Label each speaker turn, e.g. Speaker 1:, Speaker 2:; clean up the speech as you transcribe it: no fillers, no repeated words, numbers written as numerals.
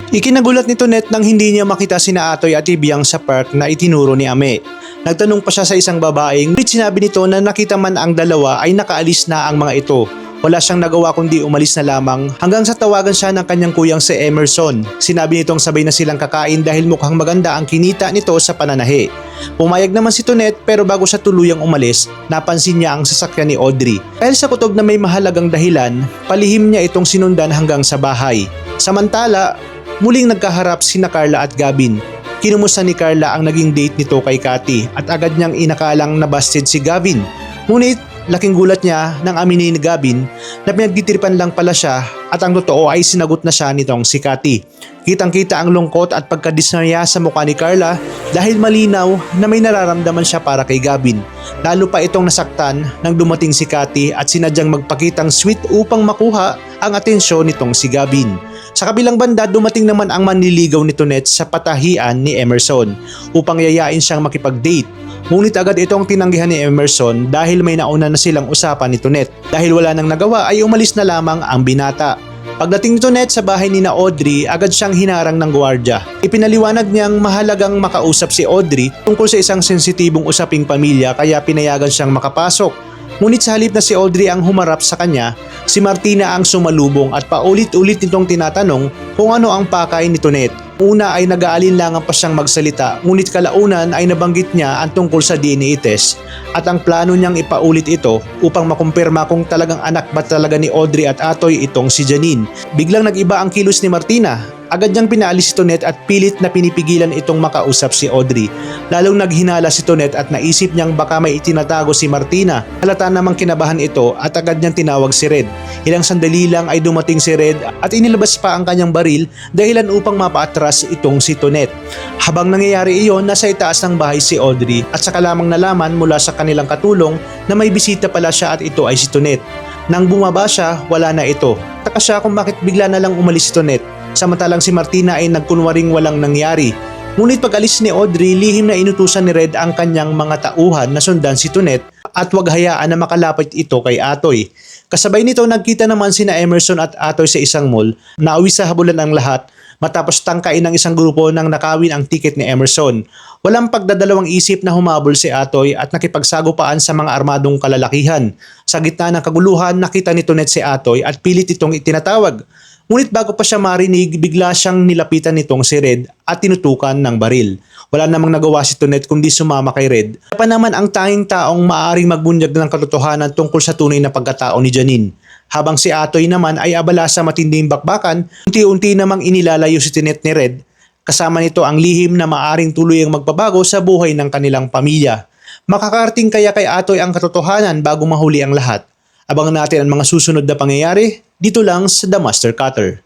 Speaker 1: Ikinagulat ni Tonet nang hindi niya makita sina Atoy at Ibiang sa park na itinuro ni Ame. Nagtanong pa siya sa isang babaeng, ngunit sinabi nito na nakita man ang dalawa ay nakaalis na ang mga ito. Wala siyang nagawa kundi umalis na lamang hanggang sa tawagan siya ng kanyang kuyang si Emerson. Sinabi nitong sabay na silang kakain dahil mukhang maganda ang kinita nito sa pananahi. Pumayag naman si Tonet pero bago siya tuluyang umalis, napansin niya ang sasakyan ni Audrey. Dahil sa kutob na may mahalagang dahilan, palihim niya itong sinundan hanggang sa bahay. Samantala, muling nagkaharap sina Carla at Gavin. Kinumusta ni Carla ang naging date nito kay Cathy at agad niyang inakalang nabasted si Gavin. Ngunit laking gulat niya nang aminin ni Gavin na pinagtitripan lang pala siya at ang totoo ay sinagot na siya nitong si Cathy. Kitang-kita ang lungkot at pagkadismaya sa mukha ni Carla dahil malinaw na may nararamdaman siya para kay Gavin. Lalo pa itong nasaktan nang dumating si Cathy at sinadyang magpakitang sweet upang makuha ang atensyon nitong si Gavin. Sa kabilang banda, dumating naman ang manliligaw ni Tonet sa patahian ni Emerson upang yayain siyang makipag-date. Ngunit agad itong tinanggihan ni Emerson dahil may nauna na silang usapan ni Tonet. Dahil wala nang nagawa ay umalis na lamang ang binata. Pagdating ni Tonet sa bahay ni Audrey, agad siyang hinarang ng gwardiya. Ipinaliwanag niyang mahalagang makausap si Audrey tungkol sa isang sensitibong usaping pamilya kaya pinayagan siyang makapasok. Ngunit sa halip na si Audrey ang humarap sa kanya, si Martina ang sumalubong at paulit-ulit nitong tinatanong kung ano ang pakay ni Tonet. Una ay nag-aalinlangan pa siyang magsalita, ngunit kalaunan ay nabanggit niya ang tungkol sa DNA test at ang plano niyang ipaulit ito upang makumpirma kung talagang anak ba talaga ni Audrey at Atoy itong si Janine. Biglang nag-iba ang kilos ni Martina. Agad niyang pinaalis si Tonet at pilit na pinipigilan itong makausap si Audrey. Lalong naghinala si Tonet at naisip niyang baka may itinatago si Martina. Halata namang kinabahan ito at agad niyang tinawag si Red. Ilang sandali lang ay dumating si Red at inilabas pa ang kanyang baril dahilan upang mapaatras itong si Tonet. Habang nangyayari iyon, nasa itaas ng bahay si Audrey at saka lamang nalaman mula sa kanilang katulong na may bisita pala siya at ito ay si Tonet. Nang bumaba siya, wala na ito. Taka siya kung bakit bigla na lang umalis si Tonet. Samantalang si Martina ay nagkunwaring walang nangyari. Ngunit pag-alis ni Audrey, lihim na inutusan ni Red ang kanyang mga tauhan na sundan si Tonet at wag hayaan na makalapit ito kay Atoy. Kasabay nito nagkita naman sina Emerson at Atoy sa isang mall. Nauwi sa habulan ang lahat matapos tangkain ng isang grupo nang nakawin ang tiket ni Emerson. Walang pagdadalawang isip na humabol si Atoy at nakipagsagupaan sa mga armadong kalalakihan. Sa gitna ng kaguluhan, nakita ni Tonet si Atoy at pilit itong itinatawag. Ngunit bago pa siya marinig, bigla siyang nilapitan nitong si Red at tinutukan ng baril. Wala namang nagawa si Tonet kundi sumama kay Red. Siya pa naman ang tanging taong maaaring magbunyag ng katotohanan tungkol sa tunay na pagkatao ni Janine. Habang si Atoy naman ay abala sa matinding bakbakan, unti-unti namang inilalayo si Tonet ni Red. Kasama nito ang lihim na maaaring tuluyang magpabago sa buhay ng kanilang pamilya. Makakarating kaya kay Atoy ang katotohanan bago mahuli ang lahat? Abangan natin ang mga susunod na pangyayari dito lang sa The Master Cutter.